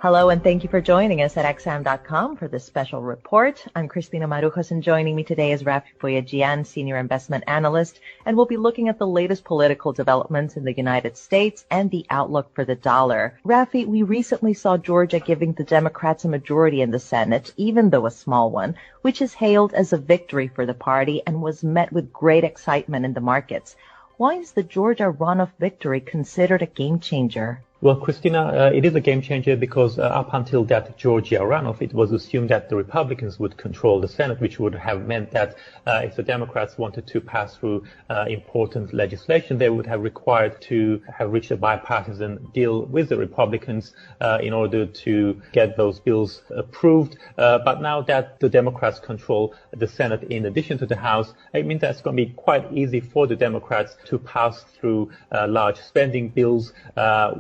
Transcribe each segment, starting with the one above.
Hello, and thank you for joining us at XM.com for this special report. I'm Christina Marujos, and joining me today is Rafi Boyajian, Senior Investment Analyst, and we'll be looking at the latest political developments in the United States and the outlook for the dollar. Rafi, we recently saw Georgia giving the Democrats a majority in the Senate, even though a small one, which is hailed as a victory for the party and was met with great excitement in the markets. Why is the Georgia runoff victory considered a game changer? Well, Christina, it is a game changer because up until that Georgia runoff, it was assumed that the Republicans would control the Senate, which would have meant that if the Democrats wanted to pass through important legislation, they would have required to have reached a bipartisan deal with the Republicans in order to get those bills approved. But now that the Democrats control the Senate in addition to the House, it means that it's going to be quite easy for the Democrats to pass through large spending bills,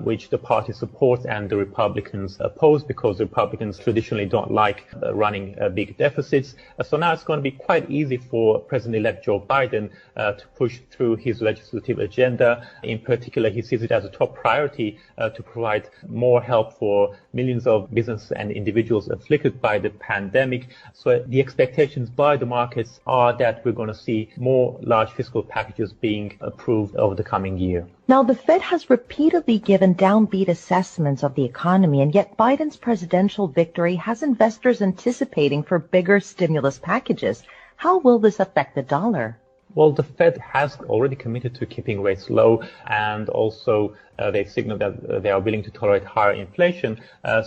which the party supports and the Republicans oppose, because the Republicans traditionally don't like running big deficits. So now it's going to be quite easy for President-elect Joe Biden to push through his legislative agenda. In particular, he sees it as a top priority to provide more help for millions of businesses and individuals afflicted by the pandemic. So the expectations by the markets are that we're going to see more large fiscal packages being approved over the coming year. Now, the Fed has repeatedly given downbeat assessments of the economy, and yet Biden's presidential victory has investors anticipating for bigger stimulus packages. How will this affect the dollar? Well, the Fed has already committed to keeping rates low, and also they've signaled that they are willing to tolerate higher inflation.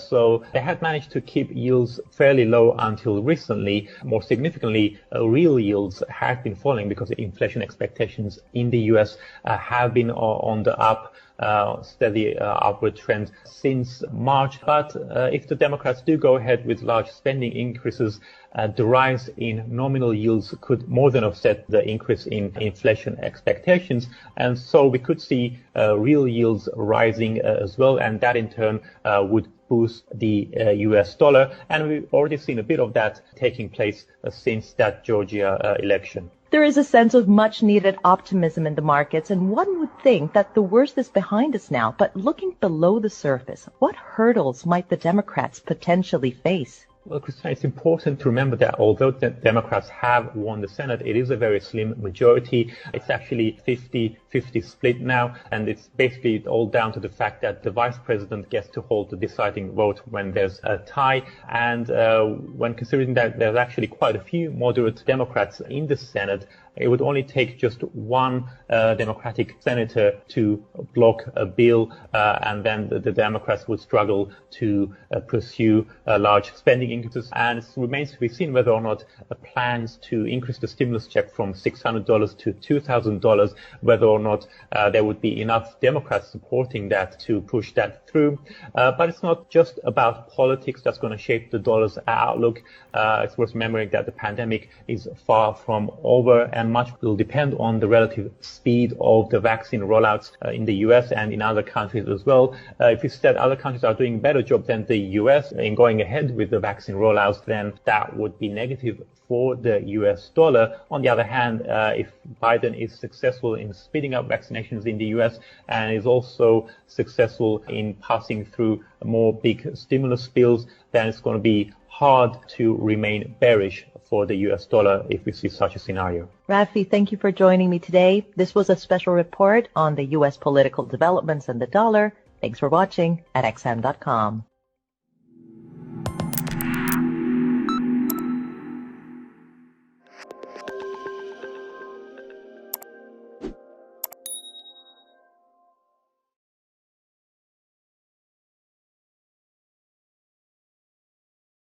So they had managed to keep yields fairly low until recently. More significantly, real yields have been falling because the inflation expectations in the U.S. have been on the up. Steady upward trend since March. But if the Democrats do go ahead with large spending increases, the rise in nominal yields could more than offset the increase in inflation expectations. And so we could see real yields rising as well. And that in turn would boost the US dollar. And we've already seen a bit of that taking place since that Georgia election. There is a sense of much needed optimism in the markets, and one would think that the worst is behind us now. But looking below the surface, what hurdles might the Democrats potentially face? Well, Christina, it's important to remember that although the Democrats have won the Senate, it is a very slim majority. It's actually 50-50 split now, and it's basically all down to the fact that the vice president gets to hold the deciding vote when there's a tie. And when considering that there's actually quite a few moderate Democrats in the Senate, it would only take just one Democratic senator to block a bill, and then the Democrats would struggle to pursue large spending increases. And it remains to be seen whether or not plans to increase the stimulus check from $600 to $2,000, whether or not there would be enough Democrats supporting that to push that through. But it's not just about politics that's going to shape the dollar's outlook. It's worth remembering that the pandemic is far from over, and much will depend on the relative speed of the vaccine rollouts in the US and in other countries as well. If you said other countries are doing a better job than the US in going ahead with the vaccine rollouts, then that would be negative for the US dollar. On the other hand, if Biden is successful in speeding up vaccinations in the US and is also successful in passing through more big stimulus bills, then it's going to be hard to remain bearish for the US dollar if we see such a scenario. Rafi, thank you for joining me today. This was a special report on the US political developments and the dollar. Thanks for watching at XM.com.